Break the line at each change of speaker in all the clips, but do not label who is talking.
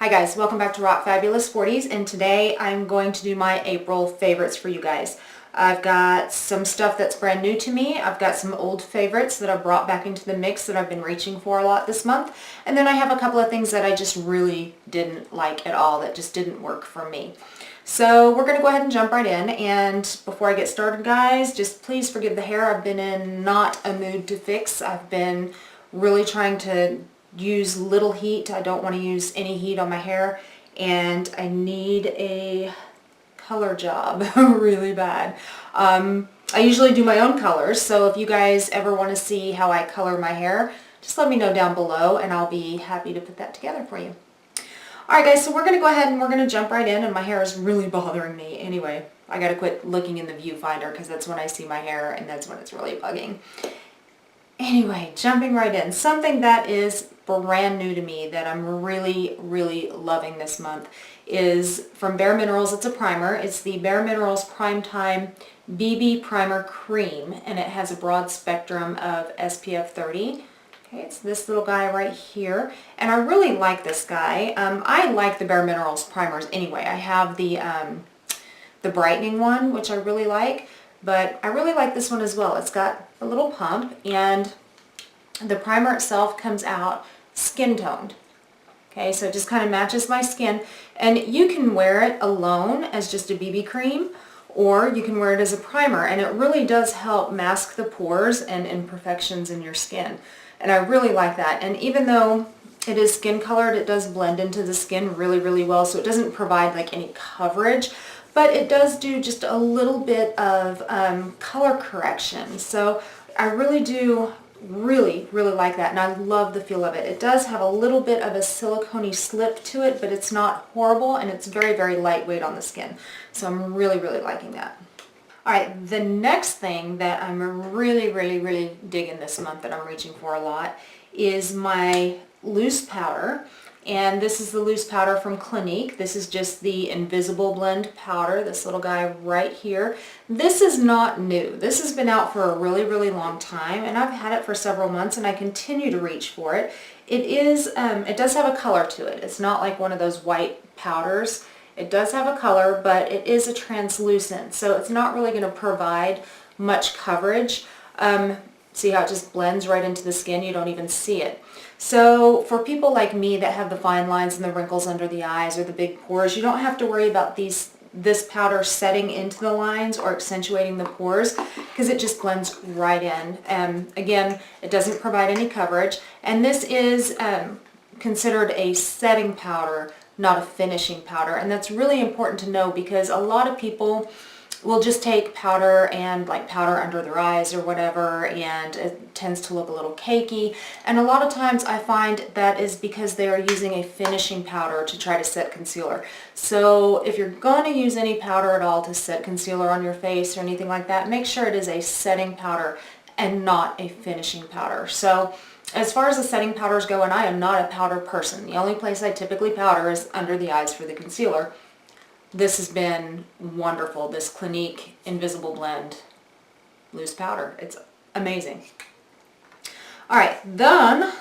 Hi guys, welcome back to Rock Fabulous 40s, and today I'm going to do my April favorites for you guys. I've got some stuff that's brand new to me. I've got some old favorites that I've brought back into the mix that I've been reaching for a lot this month. And then I have a couple of things that I just really didn't like at all, that just didn't work for me. So we're going to go ahead and jump right in. And before I get started, guys, just please forgive the hair. I've been in not a mood to fix. I've been really trying to use little heat. I don't want to use any heat on my hair, and I need a color job really bad. I usually do my own colors, so if you guys ever want to see how I color my hair, just let me know down below and I'll be happy to put that together for you. Alright guys, so we're going to go ahead and we're going to jump right in, and my hair is really bothering me. Anyway, I got to quit looking in the viewfinder because that's when I see my hair and that's when it's really bugging. Anyway, jumping right in, something that is brand new to me that I'm really loving this month is from Bare Minerals. It's a primer. It's the Bare Minerals Primetime BB Primer Cream, and it has a broad spectrum of SPF 30. Okay, it's this little guy right here, and I really like this guy. I like the Bare Minerals primers anyway. I have the brightening one, which I really like, but I really like this one as well. It's got a little pump, and the primer itself comes out skin toned. Okay, so it just kind of matches my skin, and you can wear it alone as just a BB cream, or you can wear it as a primer, and it really does help mask the pores and imperfections in your skin. And I really like that. And even though it is skin colored, it does blend into the skin really well, so it doesn't provide like any coverage, but it does do just a little bit of color correction. So I really do really like that, and I love the feel of it. It does have a little bit of a silicone-y slip to it, but it's not horrible, and it's very lightweight on the skin. So I'm really liking that. Alright, the next thing that I'm really digging this month that I'm reaching for a lot is my loose powder. And this is the loose powder from Clinique. This is just the Invisible Blend powder, this little guy right here. This is not new. This has been out for a really long time, and I've had it for several months, and I continue to reach for it. It does have a color to it. It's not like one of those white powders. It does have a color, but it is a translucent, so it's not really going to provide much coverage. See how it just blends right into the skin? You don't even see it. So for people like me that have the fine lines and the wrinkles under the eyes or the big pores, you don't have to worry about this powder setting into the lines or accentuating the pores, because it just blends right in. Again, it doesn't provide any coverage, and this is considered a setting powder, not a finishing powder. And that's really important to know, because a lot of people will just take powder and like powder under their eyes or whatever, and it tends to look a little cakey. And a lot of times I find that is because they are using a finishing powder to try to set concealer. So if you're going to use any powder at all to set concealer on your face or anything like that, make sure it is a setting powder and not a finishing powder. So as far as the setting powders go, and I am not a powder person, the only place I typically powder is under the eyes for the concealer. This has been wonderful, this Clinique Invisible Blend loose powder. It's amazing. Alright, then,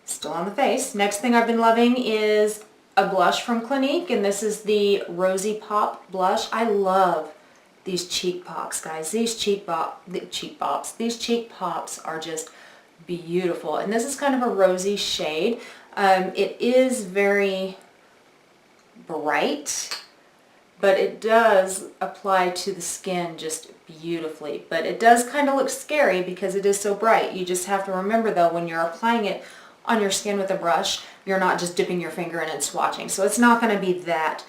still on the face, next thing I've been loving is a blush from Clinique, and this is the Rosy Pop blush. I love these cheek pops, guys. These cheek pops are just beautiful, and this is kind of a rosy shade. It is very bright, but it does apply to the skin just beautifully. But it does kind of look scary because it is so bright. You just have to remember though, when you're applying it on your skin with a brush, you're not just dipping your finger in and swatching. So it's not going to be that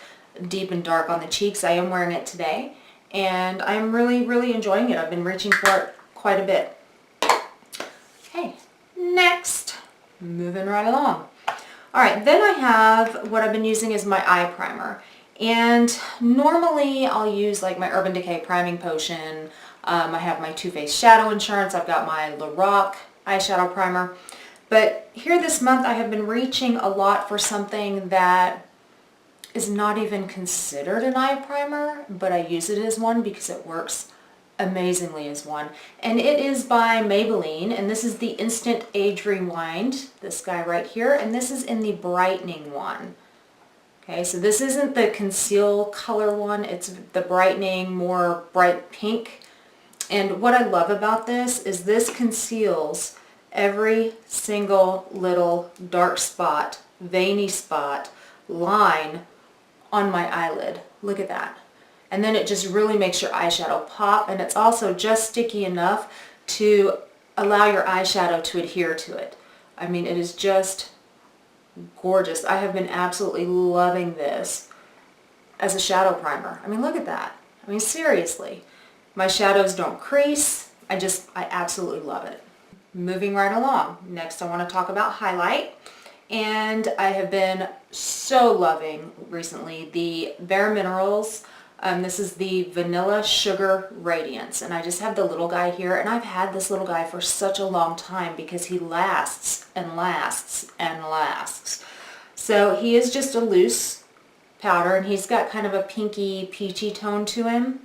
deep and dark on the cheeks. I am wearing it today, and I'm really enjoying it. I've been reaching for it quite a bit. Okay, next, moving right along. Alright, then I have what I've been using is my eye primer. And normally I'll use like my Urban Decay Priming Potion. I have my Too Faced Shadow Insurance. I've got my Lorac eyeshadow primer. But here this month I have been reaching a lot for something that is not even considered an eye primer, but I use it as one because it works amazingly as one. And it is by Maybelline, and this is the Instant Age Rewind, this guy right here, and this is in the brightening one. Okay, so this isn't the conceal color one, it's the brightening, more bright pink. And what I love about this conceals every single little dark spot, veiny spot, line on my eyelid. Look at that. And then it just really makes your eyeshadow pop, and it's also just sticky enough to allow your eyeshadow to adhere to it. I mean, it is just gorgeous. I have been absolutely loving this as a shadow primer. I mean, look at that. I mean, seriously. My shadows don't crease. I absolutely love it. Moving right along. Next I want to talk about highlight. And I have been so loving recently the Bare Minerals. This is the Vanilla Sugar Radiance. And I just have the little guy here. And I've had this little guy for such a long time because he lasts and lasts and lasts. So he is just a loose powder, and he's got kind of a pinky peachy tone to him.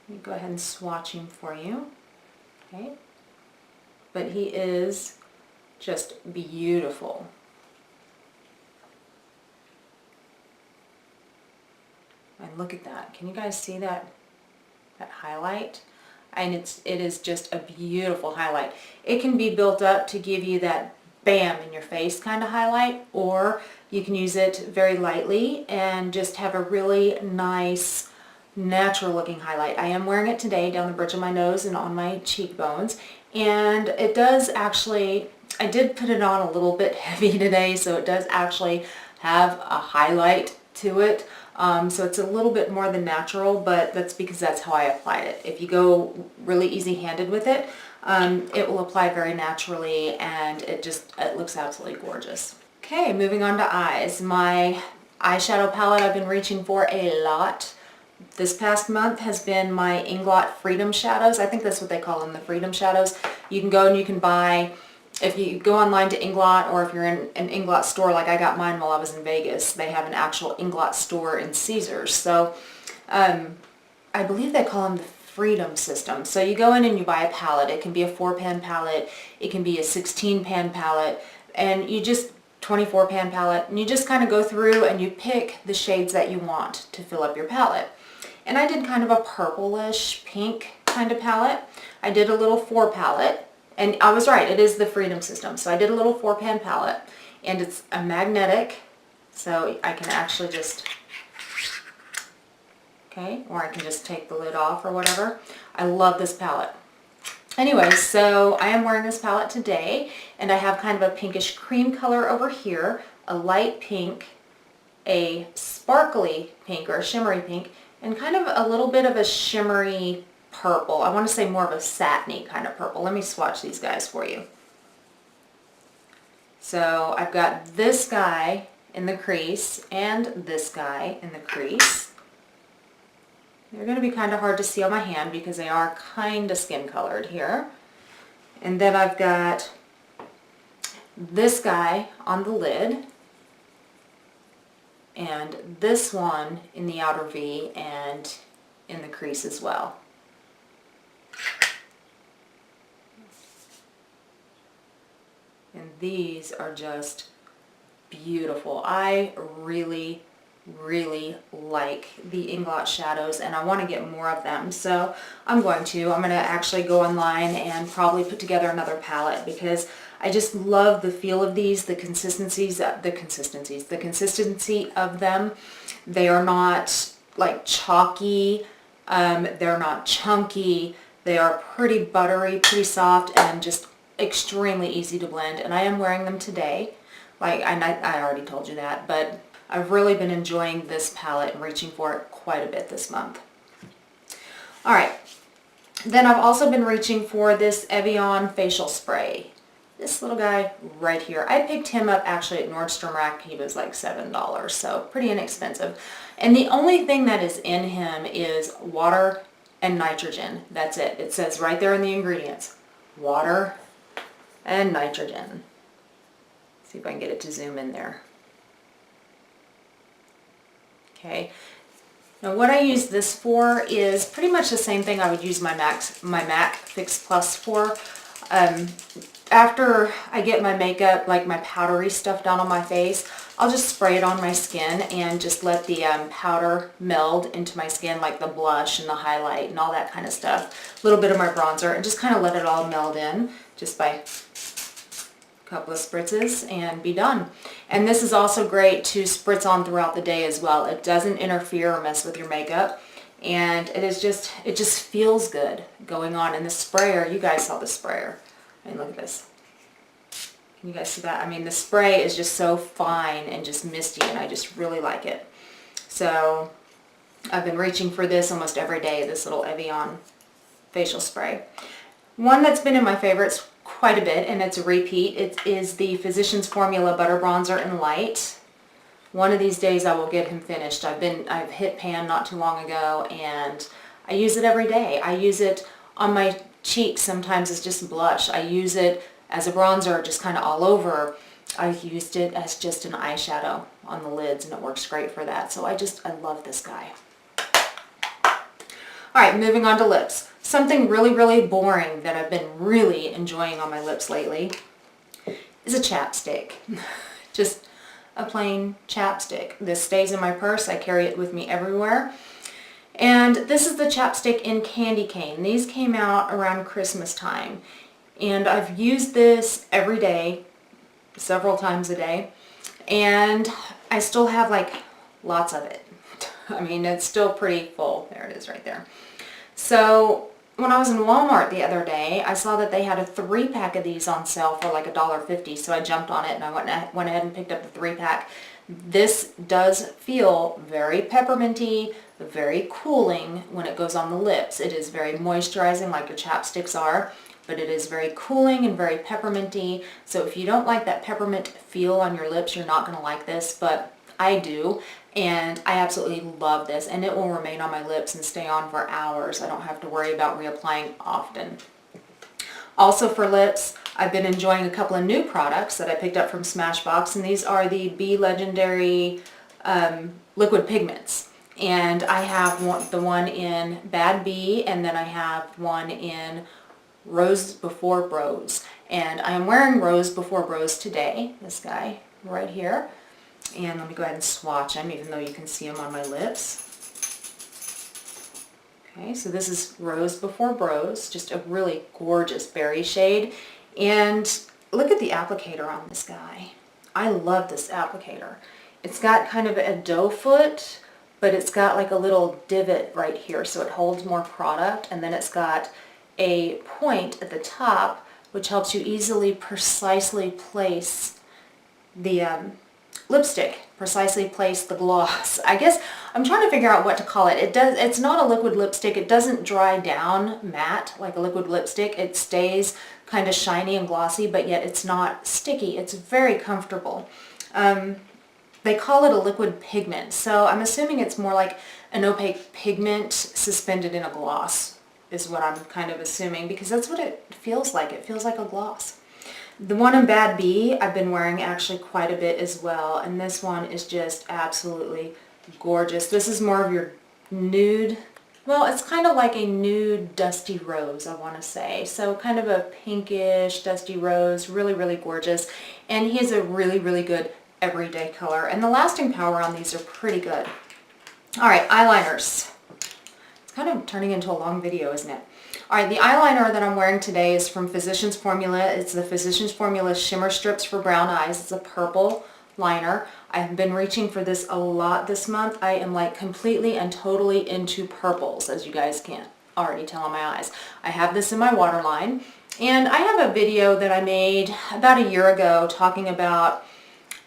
Let me go ahead and swatch him for you. Okay. But he is just beautiful. And look at that. Can you guys see that highlight? And it is just a beautiful highlight. It can be built up to give you that bam in your face kind of highlight, or you can use it very lightly and just have a really nice natural looking highlight. I am wearing it today down the bridge of my nose and on my cheekbones, and it does actually, I did put it on a little bit heavy today, so it does actually have a highlight to it. So it's a little bit more than natural, but that's because that's how I applied it. If you go really easy-handed with it, it will apply very naturally, and it looks absolutely gorgeous. Okay, moving on to eyes. My eyeshadow palette I've been reaching for a lot this past month has been my Inglot Freedom shadows. I think that's what they call them, the Freedom shadows. You can go and you can buy, if you go online to Inglot, or if you're in an Inglot store like I got mine while I was in Vegas, they have an actual Inglot store in Caesars. So I believe they call them the Freedom system. So you go in and you buy a palette. It can be a 4-pan palette, it can be a 16-pan palette, and you just 24-pan palette, and you just kind of go through and you pick the shades that you want to fill up your palette. And I did kind of a purplish pink kind of palette. I did a little 4 palette, and I was right, it is the Freedom system. So I did a little 4-pan palette, and it's a magnetic, so I can actually just, okay, or I can just take the lid off or whatever. I love this palette. Anyway, so I am wearing this palette today, and I have kind of a pinkish cream color over here, a light pink, a sparkly pink or a shimmery pink, and kind of a little bit of a shimmery purple. I want to say more of a satiny kind of purple. Let me swatch these guys for you. So I've got this guy in the crease and this guy in the crease. They're going to be kind of hard to see on my hand because they are kind of skin colored here. And then I've got this guy on the lid, and this one in the outer V and in the crease as well. And these are just beautiful. I really like the Inglot shadows, and I want to get more of them. So I'm going to actually go online and probably put together another palette because I just love the feel of these, the consistency of them. They are not like chalky, they're not chunky, they are pretty buttery, pretty soft, and just extremely easy to blend. And I am wearing them today. Like I already told you that, but I've really been enjoying this palette and reaching for it quite a bit this month. Alright, then I've also been reaching for this Evian facial spray. This little guy right here. I picked him up actually at Nordstrom Rack. He was like $7, so pretty inexpensive. And the only thing that is in him is water and nitrogen. That's it. It says right there in the ingredients, water and nitrogen. See if I can get it to zoom in there. Okay, Now what I use this for is pretty much the same thing I would use my MAC Fix Plus for. After I get my makeup, like my powdery stuff down on my face, I'll just spray it on my skin and just let the powder meld into my skin, like the blush and the highlight and all that kind of stuff. A little bit of my bronzer, and just kind of let it all meld in just by a couple of spritzes and be done. And this is also great to spritz on throughout the day as well. It doesn't interfere or mess with your makeup, and it just feels good going on. And the sprayer, you guys saw the sprayer. I mean, look at this. Can you guys see that? I mean, the spray is just so fine and just misty, and I just really like it. So I've been reaching for this almost every day, this little Evian facial spray. One that's been in my favorites quite a bit, and it's a repeat. It is the Physicians Formula Butter Bronzer in Light. One of these days I will get him finished. I've hit pan not too long ago, and I use it every day. I use it on my cheeks sometimes as just blush. I use it as a bronzer just kind of all over. I've used it as just an eyeshadow on the lids, and it works great for that. So I love this guy. Alright, moving on to lips. Something really, really boring that I've been really enjoying on my lips lately is a chapstick. Just a plain chapstick. This stays in my purse. I carry it with me everywhere. And this is the chapstick in Candy Cane. These came out around Christmas time. And I've used this every day, several times a day. And I still have like lots of it. I mean, it's still pretty full. There it is right there. So when I was in Walmart the other day, I saw that they had a 3-pack of these on sale for like $1.50. So I jumped on it and I went ahead and picked up the 3-pack. This does feel very pepperminty, very cooling when it goes on the lips. It is very moisturizing like your chapsticks are, but it is very cooling and very pepperminty. So if you don't like that peppermint feel on your lips, you're not going to like this, but I do, and I absolutely love this, and it will remain on my lips and stay on for hours. I don't have to worry about reapplying often. Also for lips, I've been enjoying a couple of new products that I picked up from Smashbox, and these are the Be Legendary liquid pigments. And I have the one in Bad Bee, and then I have one in Rose Before Bros. And I am wearing Rose Before Bros today, this guy right here. And let me go ahead and swatch him, even though you can see him on my lips. Okay, so this is Rose Before Bros, just a really gorgeous berry shade. And look at the applicator on this guy. I love this applicator. It's got kind of a doe foot, but it's got like a little divot right here, so it holds more product. And then it's got a point at the top, which helps you easily, precisely place the lipstick, precisely place the gloss. I guess I'm trying to figure out what to call it. It's not a liquid lipstick. It doesn't dry down matte like a liquid lipstick. It stays kind of shiny and glossy, but yet it's not sticky. It's very comfortable. They call it a liquid pigment, so I'm assuming it's more like an opaque pigment suspended in a gloss is what I'm kind of assuming, because that's what it feels like. It feels like a gloss. The one in Bad Bee I've been wearing actually quite a bit as well, and this one is just absolutely gorgeous. This is more of your nude, well, it's kind of like a nude dusty rose, I want to say. So kind of a pinkish dusty rose, really, really gorgeous. And he has a really, really good everyday color, and the lasting power on these are pretty good. Alright, eyeliners. It's kind of turning into a long video, isn't it? Alright, the eyeliner that I'm wearing today is from Physicians Formula. It's the Physicians Formula Shimmer Strips for Brown Eyes. It's a purple liner. I've been reaching for this a lot this month. I am like completely and totally into purples, as you guys can already tell on my eyes. I have this in my waterline, and I have a video that I made about a year ago talking about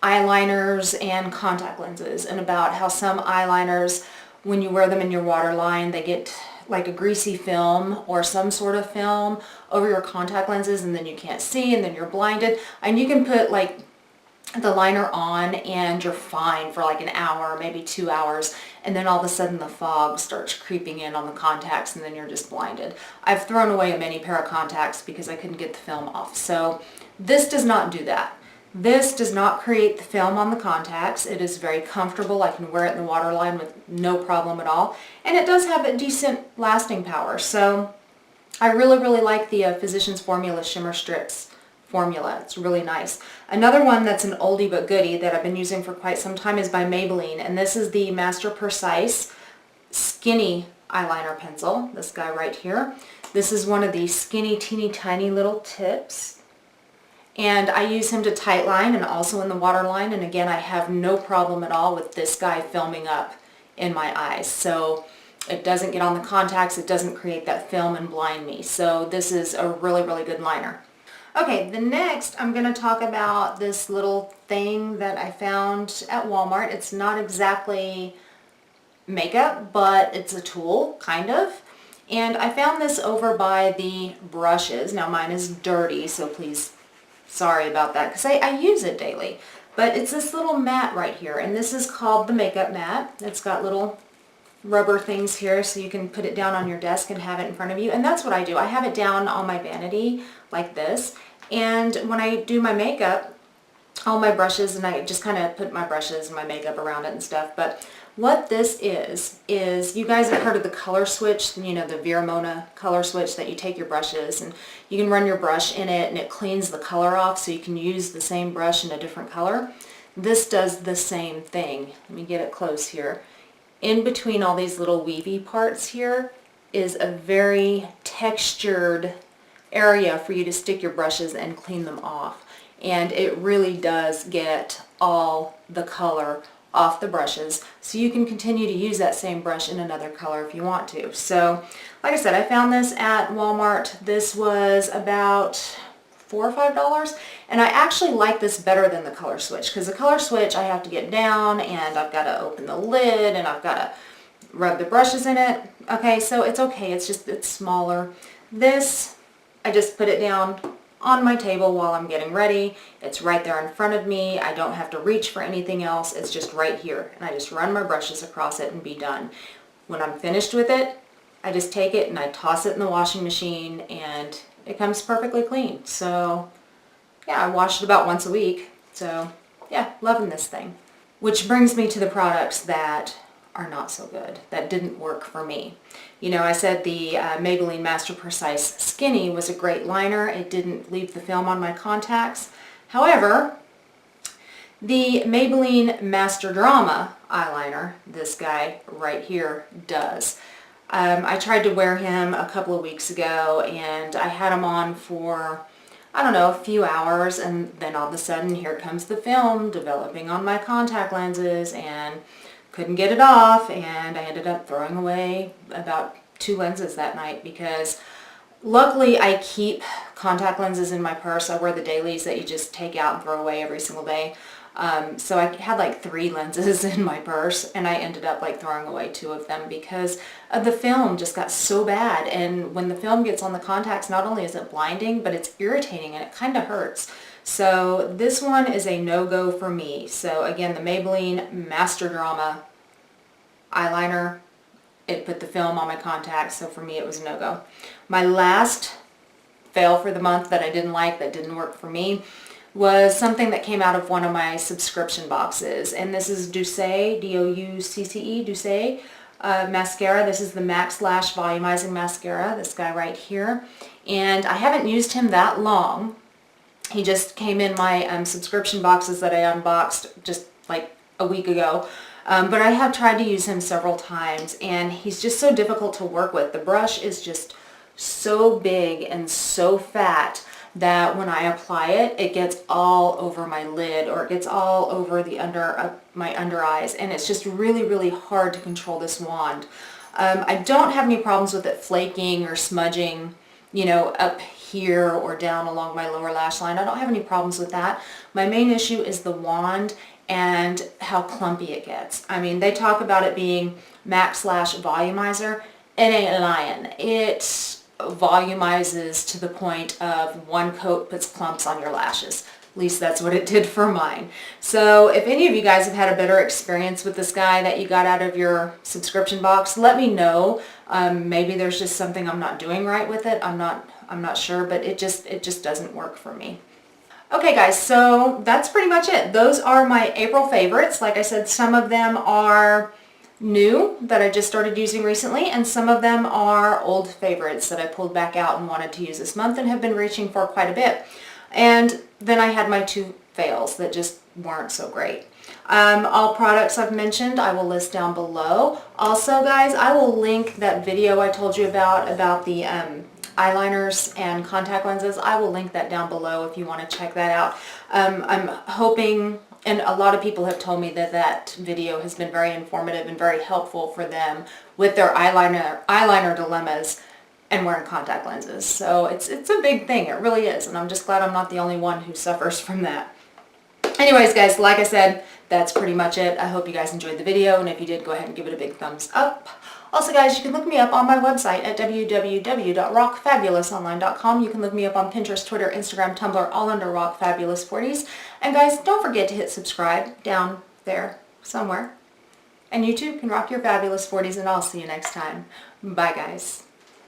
eyeliners and contact lenses, and about how some eyeliners, when you wear them in your waterline, they get like a greasy film or some sort of film over your contact lenses, and then you can't see, and then you're blinded. And you can put like the liner on and you're fine for like an hour, maybe 2 hours, and then all of a sudden the fog starts creeping in on the contacts, and then you're just blinded. I've thrown away a mini pair of contacts because I couldn't get the film off. So this does not do that. This does not create the film on the contacts. It is very comfortable. I can wear it in the waterline with no problem at all. And it does have a decent lasting power. So I really, really like the Physicians Formula Shimmer Strips formula. It's really nice. Another one that's an oldie but goodie that I've been using for quite some time is by Maybelline. And this is the Master Precise Skinny Eyeliner Pencil. This guy right here. This is one of the skinny, teeny, tiny little tips. And I use him to tightline and also in the waterline, and again I have no problem at all with this guy filming up in my eyes. So it doesn't get on the contacts, it doesn't create that film and blind me. So this is a really, really good liner. Okay, the next I'm going to talk about this little thing that I found at Walmart. It's not exactly makeup, but it's a tool, kind of. And I found this over by the brushes. Now mine is dirty, so please, sorry about that, because I use it daily. But it's this little mat right here, and this is called the makeup mat. It's got little rubber things here so you can put it down on your desk and have it in front of you. And that's what I do. I have it down on my vanity like this. And when I do my makeup, all my brushes, and I just kind of put my brushes and my makeup around it and stuff. But what this is you guys have heard of the color switch, you know, the Viramona color switch that you take your brushes and you can run your brush in it and it cleans the color off so you can use the same brush in a different color. This does the same thing. Let me get it close here. In between all these little weavy parts here is a very textured area for you to stick your brushes and clean them off. And it really does get all the color off the brushes, so you can continue to use that same brush in another color if you want to. So like I said, I found this at Walmart. This was about $4 or $5, and I actually like this better than the color switch, because the color switch I have to get down and I've got to open the lid and I've got to rub the brushes in it. Okay, so it's okay, it's just, it's smaller. This, I just put it down on my table while I'm getting ready. It's right there in front of me. I don't have to reach for anything else. It's just right here. And I just run my brushes across it and be done. When I'm finished with it, I just take it and I toss it in the washing machine and it comes perfectly clean. So yeah, I wash it about once a week. So yeah, loving this thing. Which brings me to the products that are not so good, that didn't work for me. You know, I said the Maybelline Master Precise Skinny was a great liner. It didn't leave the film on my contacts. However, the Maybelline Master Drama eyeliner, this guy right here, does. I tried to wear him a couple of weeks ago and I had him on for, I don't know, a few hours, and then all of a sudden here comes the film developing on my contact lenses and couldn't get it off, and I ended up throwing away about 2 lenses that night, because luckily I keep contact lenses in my purse. I wear the dailies that you just take out and throw away every single day. So I had like 3 lenses in my purse, and I ended up like throwing away 2 of them because the film just got so bad. And when the film gets on the contacts, not only is it blinding, but it's irritating and it kind of hurts. So this one is a no-go for me. So again, the Maybelline Master Drama eyeliner, it put the film on my contacts, so for me it was a no-go. My last fail for the month that I didn't like, that didn't work for me, was something that came out of one of my subscription boxes. And this is Doucee, D-O-U-C-C-E, Doucee mascara. This is the MaxLash Volumizing Mascara, this guy right here. And I haven't used him that long. He just came in my subscription boxes that I unboxed just like a week ago. But I have tried to use him several times, and he's just so difficult to work with. The brush is just so big and so fat that when I apply it, it gets all over my lid, or it gets all over the my under eyes, and it's just really, really hard to control this wand. I don't have any problems with it flaking or smudging, you know, up here or down along my lower lash line. I don't have any problems with that. My main issue is the wand and how clumpy it gets. I mean, they talk about it being MaxLash Volumizer. It ain't lying. It volumizes to the point of one coat puts clumps on your lashes. At least that's what it did for mine. So if any of you guys have had a better experience with this guy that you got out of your subscription box, let me know. Maybe there's just something I'm not doing right with it. I'm not sure, but it just doesn't work for me. Okay guys, so that's pretty much it. Those are my April favorites. Like I said, some of them are new that I just started using recently, and some of them are old favorites that I pulled back out and wanted to use this month and have been reaching for quite a bit. And then I had my 2 fails that just weren't so great. All products I've mentioned I will list down below. Also guys, I will link that video I told you about the eyeliners and contact lenses. I will link that down below if you want to check that out. I'm hoping, and a lot of people have told me that that video has been very informative and very helpful for them with their eyeliner dilemmas and wearing contact lenses. So it's a big thing, it really is, and I'm just glad I'm not the only one who suffers from that. Anyways guys, like I said, that's pretty much it. I hope you guys enjoyed the video, and if you did, go ahead and give it a big thumbs up. Also guys, you can look me up on my website at www.rockfabulousonline.com. You can look me up on Pinterest, Twitter, Instagram, Tumblr, all under rockfabulous40s. And guys, don't forget to hit subscribe down there somewhere. And you too can rock your fabulous 40s, and I'll see you next time. Bye guys.